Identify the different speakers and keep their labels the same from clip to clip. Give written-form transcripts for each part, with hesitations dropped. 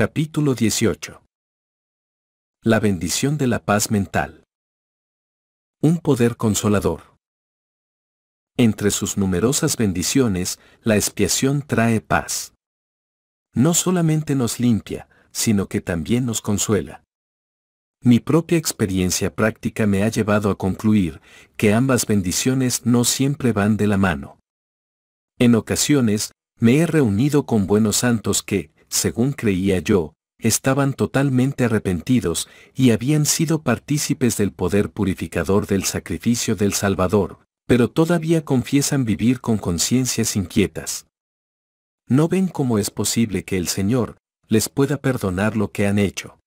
Speaker 1: Capítulo 18. La bendición de la paz mental. Un poder consolador. Entre sus numerosas bendiciones, la expiación trae paz. No solamente nos limpia, sino que también nos consuela. Mi propia experiencia práctica me ha llevado a concluir que ambas bendiciones no siempre van de la mano. En ocasiones, me he reunido con buenos santos que, según creía yo, estaban totalmente arrepentidos y habían sido partícipes del poder purificador del sacrificio del Salvador, pero todavía confiesan vivir con conciencias inquietas. No ven cómo es posible que el Señor les pueda perdonar lo que han hecho.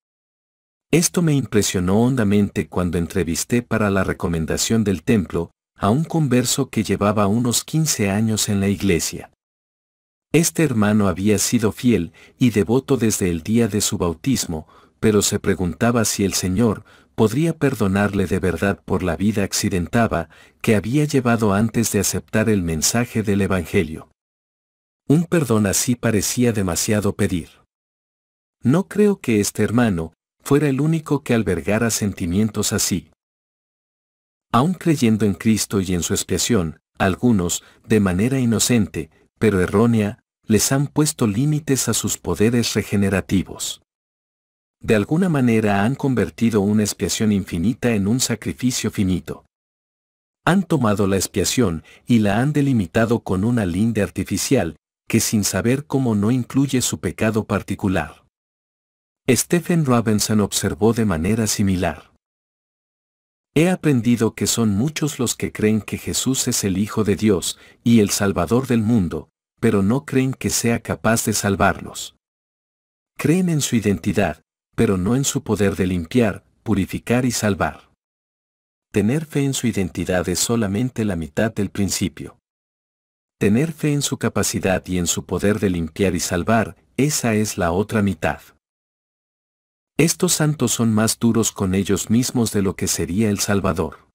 Speaker 1: Esto me impresionó hondamente cuando entrevisté para la recomendación del templo a un converso que llevaba unos 15 años en la iglesia. Este hermano había sido fiel y devoto desde el día de su bautismo, pero se preguntaba si el Señor podría perdonarle de verdad por la vida accidentada que había llevado antes de aceptar el mensaje del Evangelio. Un perdón así parecía demasiado pedir. No creo que este hermano fuera el único que albergara sentimientos así. Aun creyendo en Cristo y en su expiación, algunos, de manera inocente, pero errónea, les han puesto límites a sus poderes regenerativos. De alguna manera han convertido una expiación infinita en un sacrificio finito. Han tomado la expiación y la han delimitado con una linde artificial, que sin saber cómo no incluye su pecado particular. Stephen Robinson observó de manera similar. He aprendido que son muchos los que creen que Jesús es el Hijo de Dios y el Salvador del mundo, pero no creen que sea capaz de salvarlos. Creen en su identidad, pero no en su poder de limpiar, purificar y salvar. Tener fe en su identidad es solamente la mitad del principio. Tener fe en su capacidad y en su poder de limpiar y salvar, esa es la otra mitad. Estos santos son más duros con ellos mismos de lo que sería el Salvador.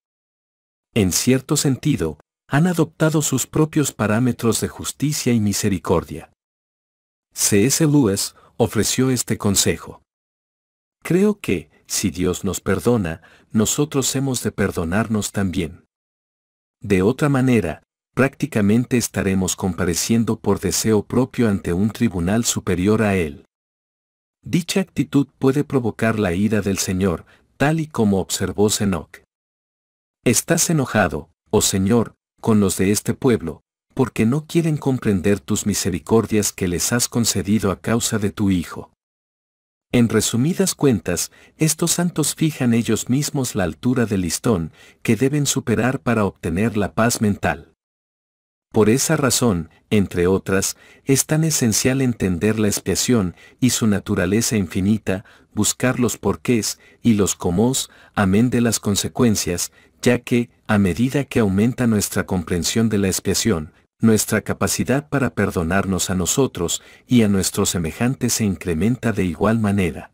Speaker 1: En cierto sentido, han adoptado sus propios parámetros de justicia y misericordia. C.S. Lewis ofreció este consejo. Creo que, si Dios nos perdona, nosotros hemos de perdonarnos también. De otra manera, prácticamente estaremos compareciendo por deseo propio ante un tribunal superior a Él. Dicha actitud puede provocar la ira del Señor, tal y como observó Enoc. Estás enojado, oh Señor, con los de este pueblo, porque no quieren comprender tus misericordias que les has concedido a causa de tu Hijo. En resumidas cuentas, estos santos fijan ellos mismos la altura del listón que deben superar para obtener la paz mental. Por esa razón, entre otras, es tan esencial entender la expiación y su naturaleza infinita, buscar los porqués y los cómos, amén de las consecuencias, ya que, a medida que aumenta nuestra comprensión de la expiación, nuestra capacidad para perdonarnos a nosotros y a nuestros semejantes se incrementa de igual manera.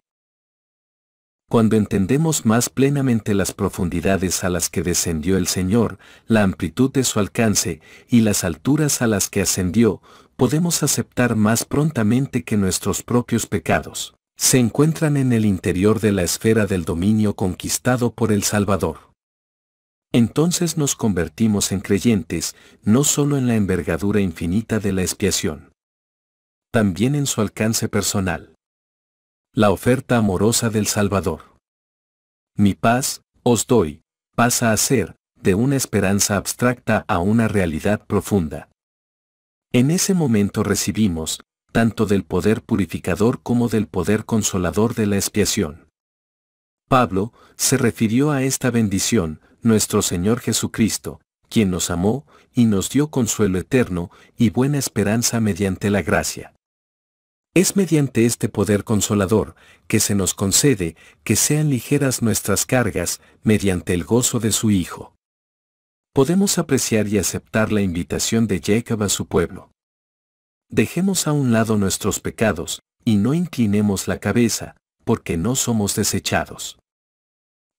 Speaker 1: Cuando entendemos más plenamente las profundidades a las que descendió el Señor, la amplitud de su alcance y las alturas a las que ascendió, podemos aceptar más prontamente que nuestros propios pecados se encuentran en el interior de la esfera del dominio conquistado por el Salvador. Entonces nos convertimos en creyentes, no solo en la envergadura infinita de la expiación, también en su alcance personal. La oferta amorosa del Salvador. Mi paz, os doy, pasa a ser, de una esperanza abstracta a una realidad profunda. En ese momento recibimos, tanto del poder purificador como del poder consolador de la expiación. Pablo se refirió a esta bendición, nuestro Señor Jesucristo, quien nos amó y nos dio consuelo eterno y buena esperanza mediante la gracia. Es mediante este poder consolador que se nos concede que sean ligeras nuestras cargas mediante el gozo de su Hijo. Podemos apreciar y aceptar la invitación de Jacob a su pueblo. Dejemos a un lado nuestros pecados y no inclinemos la cabeza, porque no somos desechados.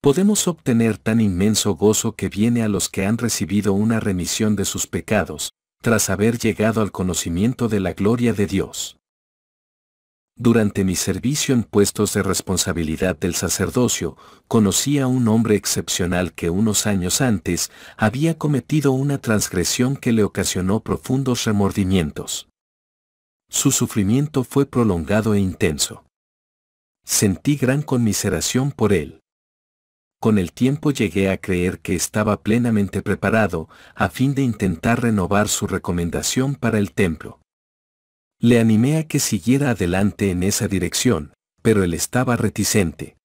Speaker 1: Podemos obtener tan inmenso gozo que viene a los que han recibido una remisión de sus pecados, tras haber llegado al conocimiento de la gloria de Dios. Durante mi servicio en puestos de responsabilidad del sacerdocio, conocí a un hombre excepcional que unos años antes había cometido una transgresión que le ocasionó profundos remordimientos. Su sufrimiento fue prolongado e intenso. Sentí gran conmiseración por él. Con el tiempo llegué a creer que estaba plenamente preparado a fin de intentar renovar su recomendación para el templo. Le animé a que siguiera adelante en esa dirección, pero él estaba reticente.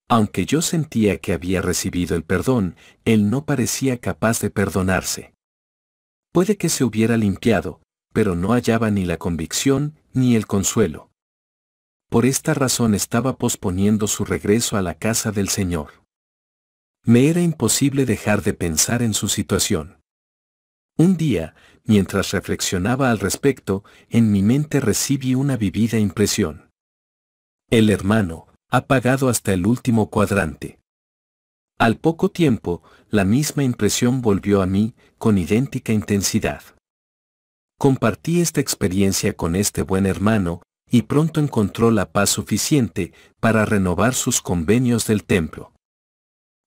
Speaker 1: Aunque yo sentía que había recibido el perdón, él no parecía capaz de perdonarse. Puede que se hubiera limpiado, pero no hallaba ni la convicción ni el consuelo. Por esta razón estaba posponiendo su regreso a la casa del Señor. Me era imposible dejar de pensar en su situación. Un día, mientras reflexionaba al respecto, en mi mente recibí una vivida impresión. El hermano ha pagado hasta el último cuadrante. Al poco tiempo, la misma impresión volvió a mí, con idéntica intensidad. Compartí esta experiencia con este buen hermano, y pronto encontró la paz suficiente para renovar sus convenios del templo.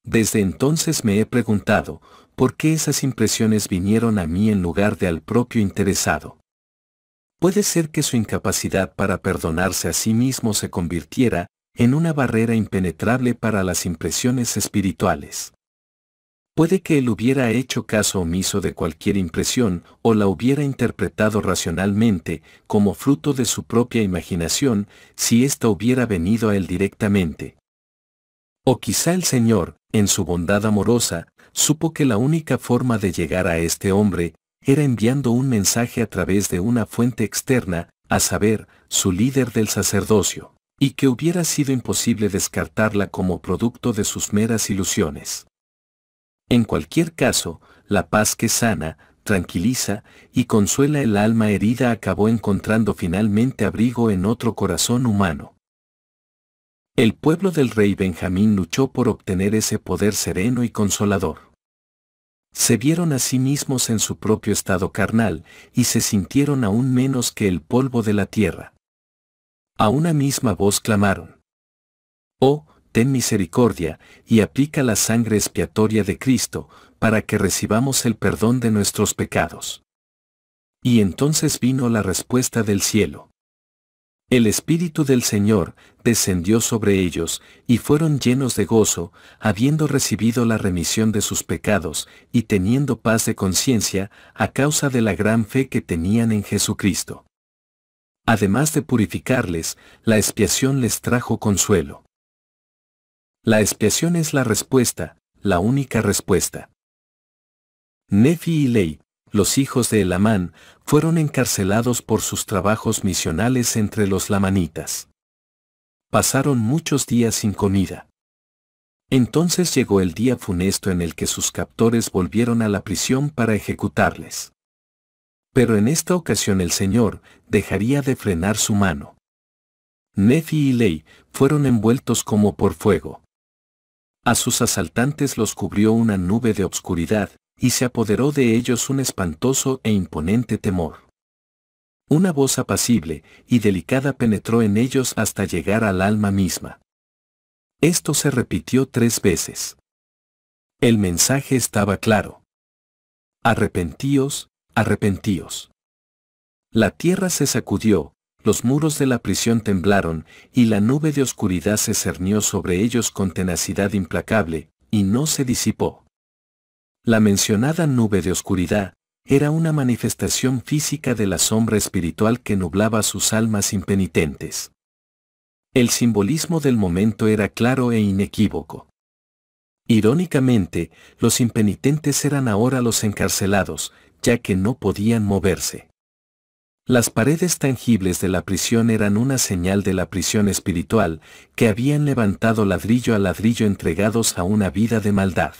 Speaker 1: Desde entonces me he preguntado, ¿por qué esas impresiones vinieron a mí en lugar de al propio interesado? Puede ser que su incapacidad para perdonarse a sí mismo se convirtiera en una barrera impenetrable para las impresiones espirituales. Puede que él hubiera hecho caso omiso de cualquier impresión o la hubiera interpretado racionalmente como fruto de su propia imaginación si ésta hubiera venido a él directamente. O quizá el Señor, en su bondad amorosa, supo que la única forma de llegar a este hombre era enviando un mensaje a través de una fuente externa, a saber, su líder del sacerdocio, y que hubiera sido imposible descartarla como producto de sus meras ilusiones. En cualquier caso, la paz que sana, tranquiliza y consuela el alma herida acabó encontrando finalmente abrigo en otro corazón humano. El pueblo del rey Benjamín luchó por obtener ese poder sereno y consolador. Se vieron a sí mismos en su propio estado carnal y se sintieron aún menos que el polvo de la tierra. A una misma voz clamaron: «Oh, ten misericordia, y aplica la sangre expiatoria de Cristo, para que recibamos el perdón de nuestros pecados». Y entonces vino la respuesta del cielo. El Espíritu del Señor descendió sobre ellos, y fueron llenos de gozo, habiendo recibido la remisión de sus pecados, y teniendo paz de conciencia, a causa de la gran fe que tenían en Jesucristo. Además de purificarles, la expiación les trajo consuelo. La expiación es la respuesta, la única respuesta. Nefi y Lei, los hijos de Elamán, fueron encarcelados por sus trabajos misionales entre los lamanitas. Pasaron muchos días sin comida. Entonces llegó el día funesto en el que sus captores volvieron a la prisión para ejecutarles. Pero en esta ocasión el Señor dejaría de frenar su mano. Nefi y Lei fueron envueltos como por fuego. A sus asaltantes los cubrió una nube de obscuridad, y se apoderó de ellos un espantoso e imponente temor. Una voz apacible y delicada penetró en ellos hasta llegar al alma misma. Esto se repitió 3 veces. El mensaje estaba claro: arrepentíos, arrepentíos. La tierra se sacudió, los muros de la prisión temblaron, y la nube de oscuridad se cernió sobre ellos con tenacidad implacable, y no se disipó. La mencionada nube de oscuridad era una manifestación física de la sombra espiritual que nublaba sus almas impenitentes. El simbolismo del momento era claro e inequívoco. Irónicamente, los impenitentes eran ahora los encarcelados, ya que no podían moverse. Las paredes tangibles de la prisión eran una señal de la prisión espiritual, que habían levantado ladrillo a ladrillo entregados a una vida de maldad.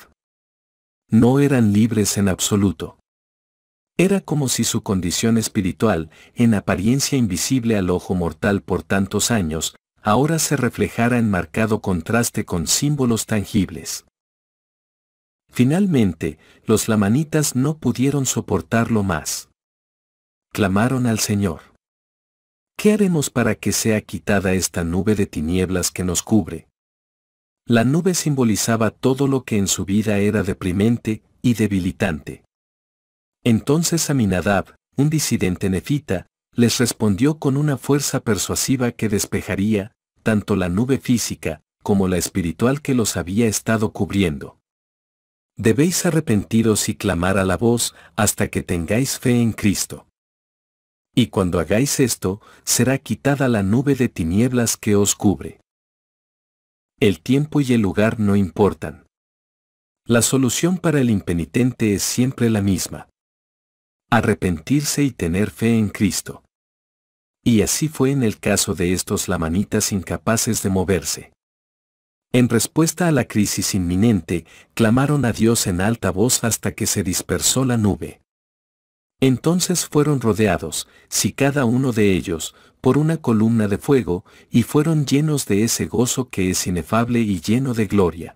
Speaker 1: No eran libres en absoluto. Era como si su condición espiritual, en apariencia invisible al ojo mortal por tantos años, ahora se reflejara en marcado contraste con símbolos tangibles. Finalmente, los lamanitas no pudieron soportarlo más. Clamaron al Señor. ¿Qué haremos para que sea quitada esta nube de tinieblas que nos cubre? La nube simbolizaba todo lo que en su vida era deprimente y debilitante. Entonces Aminadab, un disidente nefita, les respondió con una fuerza persuasiva que despejaría tanto la nube física como la espiritual que los había estado cubriendo. Debéis arrepentiros y clamar a la voz hasta que tengáis fe en Cristo. Y cuando hagáis esto, será quitada la nube de tinieblas que os cubre. El tiempo y el lugar no importan. La solución para el impenitente es siempre la misma: arrepentirse y tener fe en Cristo. Y así fue en el caso de estos lamanitas incapaces de moverse. En respuesta a la crisis inminente, clamaron a Dios en alta voz hasta que se dispersó la nube. Entonces fueron rodeados, si cada uno de ellos, por una columna de fuego, y fueron llenos de ese gozo que es inefable y lleno de gloria.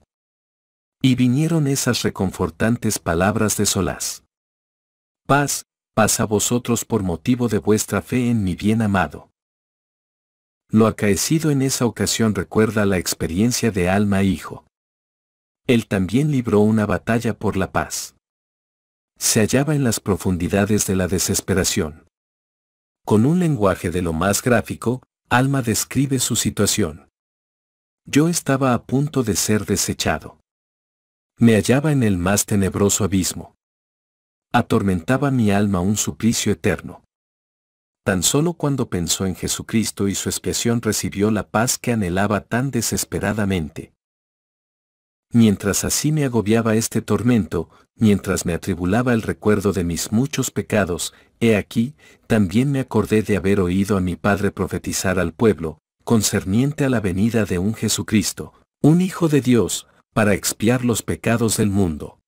Speaker 1: Y vinieron esas reconfortantes palabras de solaz: paz, paz a vosotros por motivo de vuestra fe en mi bien amado. Lo acaecido en esa ocasión recuerda la experiencia de Alma hijo. Él también libró una batalla por la paz. Se hallaba en las profundidades de la desesperación. Con un lenguaje de lo más gráfico, Alma describe su situación. Yo estaba a punto de ser desechado. Me hallaba en el más tenebroso abismo. Atormentaba mi alma un suplicio eterno. Tan solo cuando pensó en Jesucristo y su expiación recibió la paz que anhelaba tan desesperadamente. Mientras así me agobiaba este tormento, mientras me atribulaba el recuerdo de mis muchos pecados, he aquí, también me acordé de haber oído a mi padre profetizar al pueblo, concerniente a la venida de un Jesucristo, un Hijo de Dios, para expiar los pecados del mundo.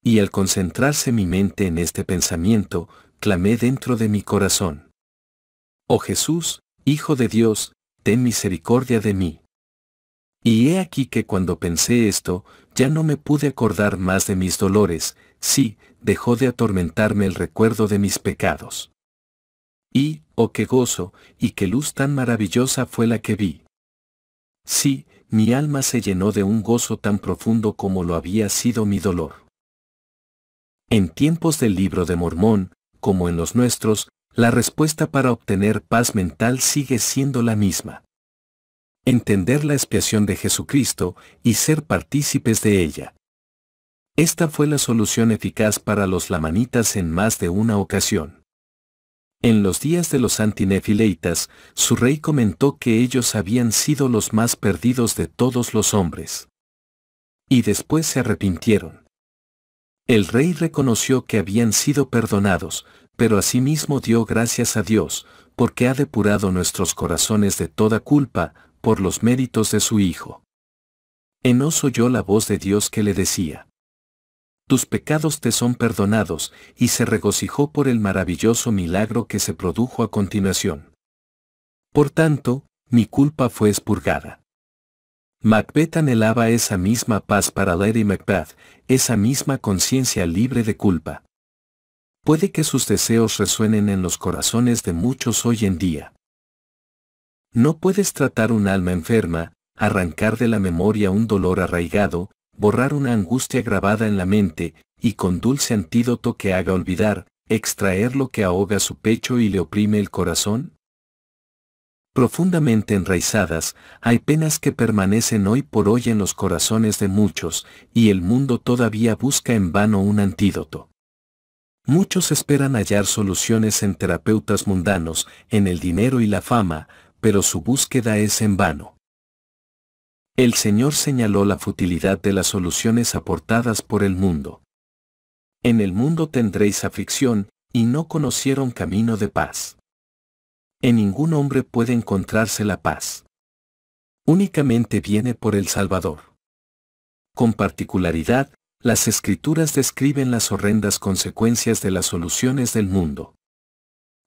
Speaker 1: Y al concentrarse mi mente en este pensamiento, clamé dentro de mi corazón: Oh Jesús, Hijo de Dios, ten misericordia de mí. Y he aquí que cuando pensé esto, ya no me pude acordar más de mis dolores, sí, dejó de atormentarme el recuerdo de mis pecados. Y, oh qué gozo, y qué luz tan maravillosa fue la que vi. Sí, mi alma se llenó de un gozo tan profundo como lo había sido mi dolor. En tiempos del Libro de Mormón, como en los nuestros, la respuesta para obtener paz mental sigue siendo la misma: entender la expiación de Jesucristo y ser partícipes de ella. Esta fue la solución eficaz para los lamanitas en más de una ocasión. En los días de los antinefileitas, su rey comentó que ellos habían sido los más perdidos de todos los hombres. Y después se arrepintieron. El rey reconoció que habían sido perdonados, pero asimismo dio gracias a Dios, porque ha depurado nuestros corazones de toda culpa, por los méritos de su Hijo. Enos oyó la voz de Dios que le decía: tus pecados te son perdonados, y se regocijó por el maravilloso milagro que se produjo a continuación. Por tanto, mi culpa fue expurgada. Macbeth anhelaba esa misma paz para Lady Macbeth, esa misma conciencia libre de culpa. Puede que sus deseos resuenen en los corazones de muchos hoy en día. No puedes tratar un alma enferma, arrancar de la memoria un dolor arraigado, borrar una angustia grabada en la mente, y con dulce antídoto que haga olvidar, extraer lo que ahoga su pecho y le oprime el corazón. Profundamente enraizadas, hay penas que permanecen hoy por hoy en los corazones de muchos, y el mundo todavía busca en vano un antídoto. Muchos esperan hallar soluciones en terapeutas mundanos, en el dinero y la fama, pero su búsqueda es en vano. El Señor señaló la futilidad de las soluciones aportadas por el mundo. En el mundo tendréis aflicción, y no conocieron camino de paz. En ningún hombre puede encontrarse la paz. Únicamente viene por el Salvador. Con particularidad, las Escrituras describen las horrendas consecuencias de las soluciones del mundo.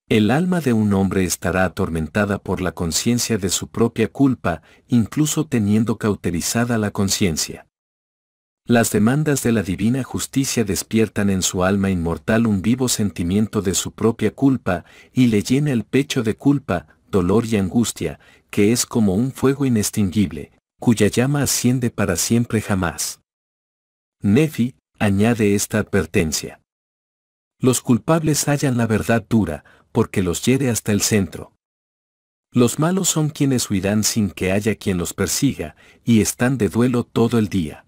Speaker 1: El alma de un hombre estará atormentada por la conciencia de su propia culpa, incluso teniendo cauterizada la conciencia. Las demandas de la divina justicia despiertan en su alma inmortal un vivo sentimiento de su propia culpa, y le llena el pecho de culpa, dolor y angustia, que es como un fuego inextinguible, cuya llama asciende para siempre jamás. Nefi añade esta advertencia. Los culpables hallan la verdad dura, porque los hiere hasta el centro. Los malos son quienes huirán sin que haya quien los persiga, y están de duelo todo el día.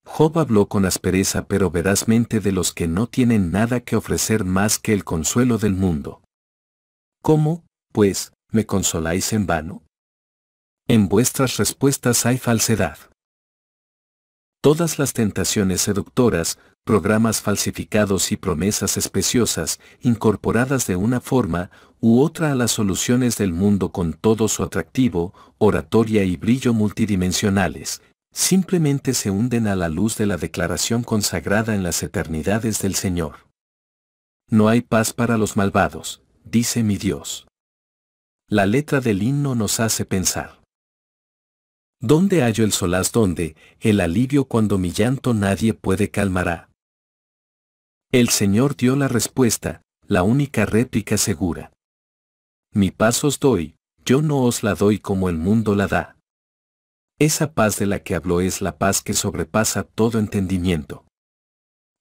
Speaker 1: Job habló con aspereza pero verazmente de los que no tienen nada que ofrecer más que el consuelo del mundo. ¿Cómo, pues, me consoláis en vano? En vuestras respuestas hay falsedad. Todas las tentaciones seductoras, programas falsificados y promesas especiosas, incorporadas de una forma u otra a las soluciones del mundo con todo su atractivo, oratoria y brillo multidimensionales, simplemente se hunden a la luz de la declaración consagrada en las eternidades del Señor. No hay paz para los malvados, dice mi Dios. La letra del himno nos hace pensar. ¿Dónde hallo el solaz? ¿Dónde el alivio cuando mi llanto nadie puede calmará? El Señor dio la respuesta, la única réplica segura. Mi paz os doy, yo no os la doy como el mundo la da. Esa paz de la que habló es la paz que sobrepasa todo entendimiento.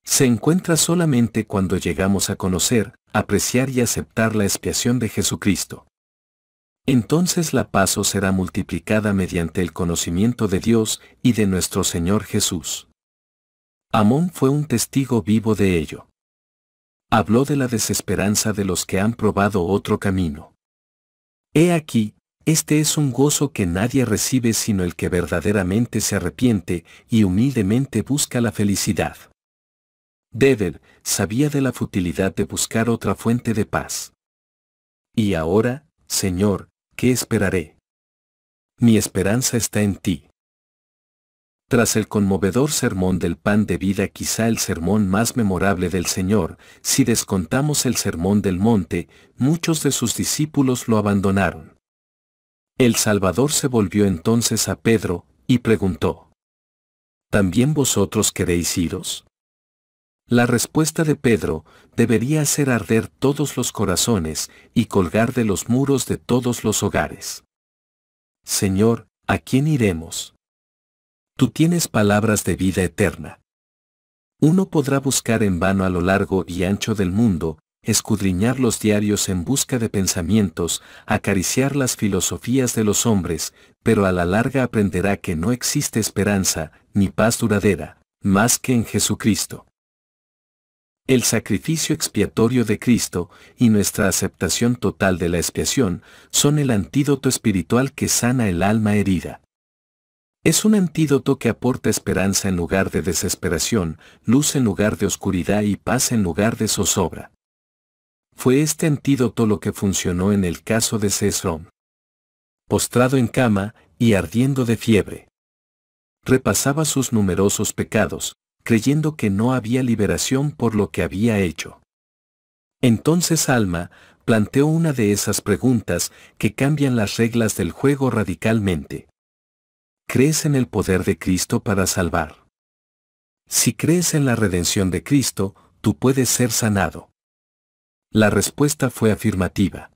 Speaker 1: Se encuentra solamente cuando llegamos a conocer, apreciar y aceptar la expiación de Jesucristo. Entonces la paz os será multiplicada mediante el conocimiento de Dios y de nuestro Señor Jesús. Amón fue un testigo vivo de ello. Habló de la desesperanza de los que han probado otro camino. He aquí, este es un gozo que nadie recibe sino el que verdaderamente se arrepiente y humildemente busca la felicidad. Dever sabía de la futilidad de buscar otra fuente de paz. Y ahora, Señor, ¿qué esperaré? Mi esperanza está en ti. Tras el conmovedor sermón del pan de vida, quizá el sermón más memorable del Señor, si descontamos el sermón del monte, muchos de sus discípulos lo abandonaron. El Salvador se volvió entonces a Pedro, y preguntó: ¿También vosotros queréis iros? La respuesta de Pedro debería hacer arder todos los corazones y colgar de los muros de todos los hogares. Señor, ¿a quién iremos? Tú tienes palabras de vida eterna. Uno podrá buscar en vano a lo largo y ancho del mundo, escudriñar los diarios en busca de pensamientos, acariciar las filosofías de los hombres, pero a la larga aprenderá que no existe esperanza, ni paz duradera, más que en Jesucristo. El sacrificio expiatorio de Cristo y nuestra aceptación total de la expiación son el antídoto espiritual que sana el alma herida. Es un antídoto que aporta esperanza en lugar de desesperación, luz en lugar de oscuridad y paz en lugar de zozobra. Fue este antídoto lo que funcionó en el caso de Cesrón. Postrado en cama y ardiendo de fiebre, repasaba sus numerosos pecados, creyendo que no había liberación por lo que había hecho. Entonces Alma planteó una de esas preguntas que cambian las reglas del juego radicalmente. ¿Crees en el poder de Cristo para salvar? Si crees en la redención de Cristo, tú puedes ser sanado. La respuesta fue afirmativa.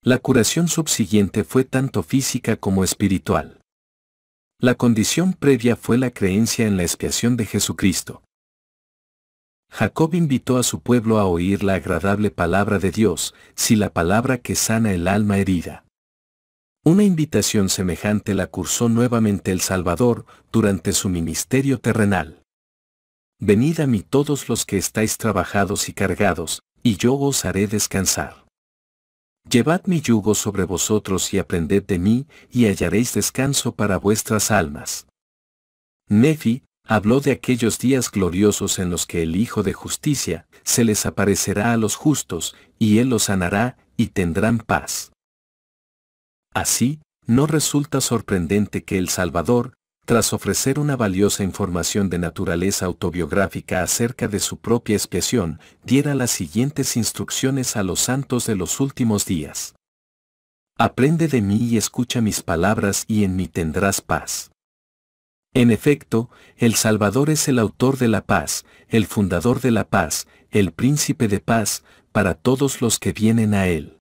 Speaker 1: La curación subsiguiente fue tanto física como espiritual. La condición previa fue la creencia en la expiación de Jesucristo. Jacob invitó a su pueblo a oír la agradable palabra de Dios, sí, la palabra que sana el alma herida. Una invitación semejante la cursó nuevamente el Salvador durante su ministerio terrenal. Venid a mí todos los que estáis trabajados y cargados, y yo os haré descansar. Llevad mi yugo sobre vosotros y aprended de mí, y hallaréis descanso para vuestras almas. Nefi habló de aquellos días gloriosos en los que el Hijo de Justicia se les aparecerá a los justos, y Él los sanará, y tendrán paz. Así, no resulta sorprendente que el Salvador, tras ofrecer una valiosa información de naturaleza autobiográfica acerca de su propia expiación, diera las siguientes instrucciones a los santos de los últimos días. Aprende de mí y escucha mis palabras y en mí tendrás paz. En efecto, el Salvador es el autor de la paz, el fundador de la paz, el príncipe de paz, para todos los que vienen a él.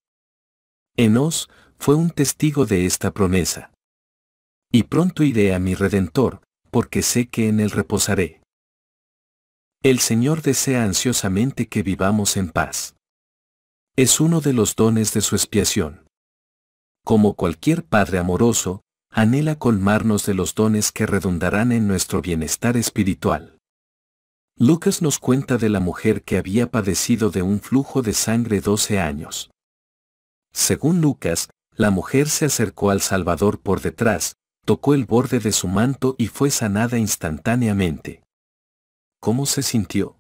Speaker 1: Enós fue un testigo de esta promesa. Y pronto iré a mi Redentor, porque sé que en él reposaré. El Señor desea ansiosamente que vivamos en paz. Es uno de los dones de su expiación. Como cualquier padre amoroso, anhela colmarnos de los dones que redundarán en nuestro bienestar espiritual. Lucas nos cuenta de la mujer que había padecido de un flujo de sangre 12 años. Según Lucas, la mujer se acercó al Salvador por detrás, tocó el borde de su manto y fue sanada instantáneamente. ¿Cómo se sintió?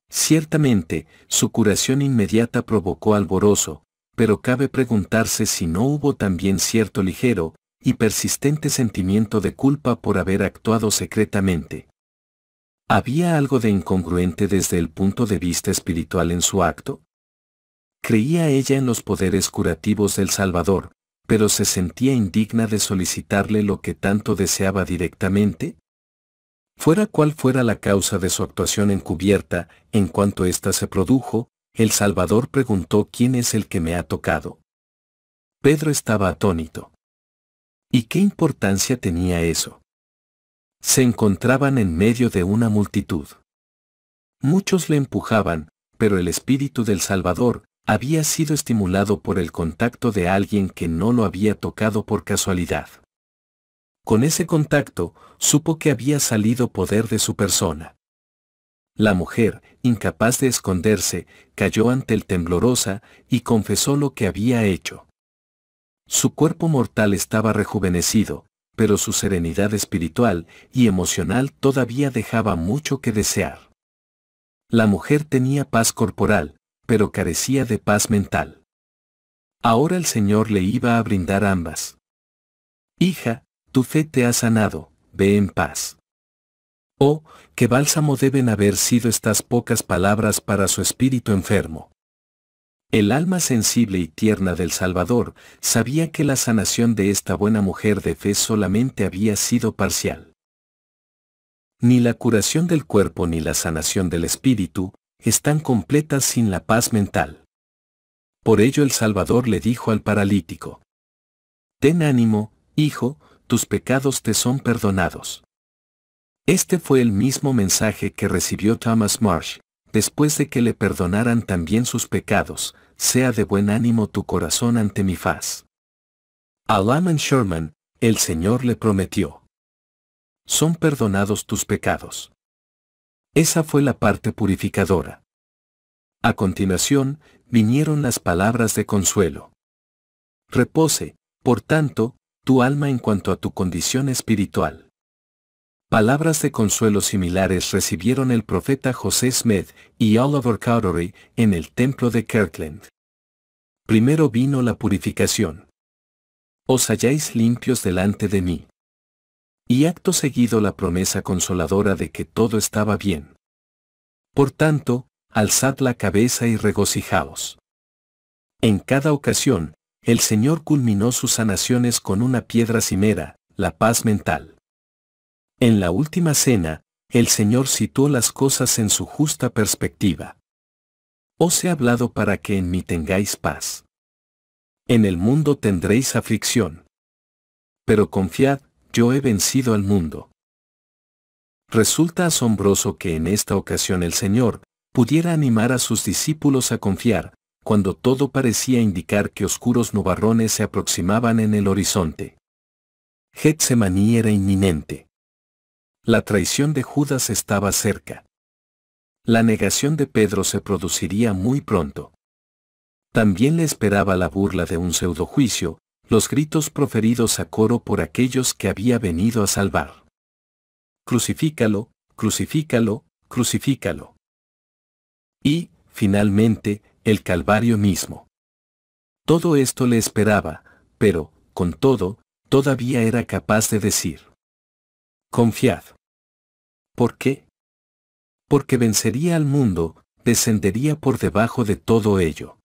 Speaker 1: Ciertamente, su curación inmediata provocó alborozo, pero cabe preguntarse si no hubo también cierto ligero y persistente sentimiento de culpa por haber actuado secretamente. ¿Había algo de incongruente desde el punto de vista espiritual en su acto? Creía ella en los poderes curativos del Salvador, pero se sentía indigna de solicitarle lo que tanto deseaba directamente. Fuera cual fuera la causa de su actuación encubierta, en cuanto ésta se produjo, el Salvador preguntó ¿quién es el que me ha tocado? Pedro estaba atónito. ¿Y qué importancia tenía eso? Se encontraban en medio de una multitud. Muchos le empujaban, pero el espíritu del Salvador había sido estimulado por el contacto de alguien que no lo había tocado por casualidad. Con ese contacto, supo que había salido poder de su persona. La mujer, incapaz de esconderse, cayó ante él temblorosa y confesó lo que había hecho. Su cuerpo mortal estaba rejuvenecido, pero su serenidad espiritual y emocional todavía dejaba mucho que desear. La mujer tenía paz corporal, pero carecía de paz mental. Ahora el Señor le iba a brindar ambas. Hija, tu fe te ha sanado, ve en paz. Oh, qué bálsamo deben haber sido estas pocas palabras para su espíritu enfermo. El alma sensible y tierna del Salvador sabía que la sanación de esta buena mujer de fe solamente había sido parcial. Ni la curación del cuerpo ni la sanación del espíritu están completas sin la paz mental. Por ello el Salvador le dijo al paralítico: ten ánimo, hijo, tus pecados te son perdonados. Este fue el mismo mensaje que recibió Thomas Marsh, después de que le perdonaran también sus pecados: sea de buen ánimo tu corazón ante mi faz. A Lyman Sherman, el Señor le prometió: son perdonados tus pecados. Esa fue la parte purificadora. A continuación, vinieron las palabras de consuelo. Repose, por tanto, tu alma en cuanto a tu condición espiritual. Palabras de consuelo similares recibieron el profeta José Smith y Oliver Cowdery en el templo de Kirtland. Primero vino la purificación. Os halláis limpios delante de mí. Y acto seguido la promesa consoladora de que todo estaba bien. Por tanto, alzad la cabeza y regocijaos. En cada ocasión, el Señor culminó sus sanaciones con una piedra cimera, la paz mental. En la última cena, el Señor situó las cosas en su justa perspectiva. Os he hablado para que en mí tengáis paz. En el mundo tendréis aflicción. Pero confiad, yo he vencido al mundo. Resulta asombroso que en esta ocasión el Señor pudiera animar a sus discípulos a confiar, cuando todo parecía indicar que oscuros nubarrones se aproximaban en el horizonte. Getsemaní era inminente. La traición de Judas estaba cerca. La negación de Pedro se produciría muy pronto. También le esperaba la burla de un pseudojuicio, los gritos proferidos a coro por aquellos que había venido a salvar. Crucifícalo, crucifícalo, crucifícalo. Y, finalmente, el Calvario mismo. Todo esto le esperaba, pero, con todo, todavía era capaz de decir: confiad. ¿Por qué? Porque vencería al mundo, descendería por debajo de todo ello.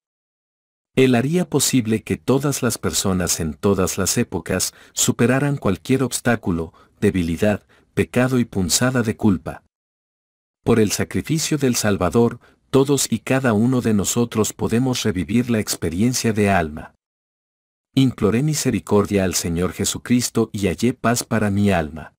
Speaker 1: Él haría posible que todas las personas en todas las épocas superaran cualquier obstáculo, debilidad, pecado y punzada de culpa. Por el sacrificio del Salvador, todos y cada uno de nosotros podemos revivir la experiencia de alma. Imploré misericordia al Señor Jesucristo y hallé paz para mi alma.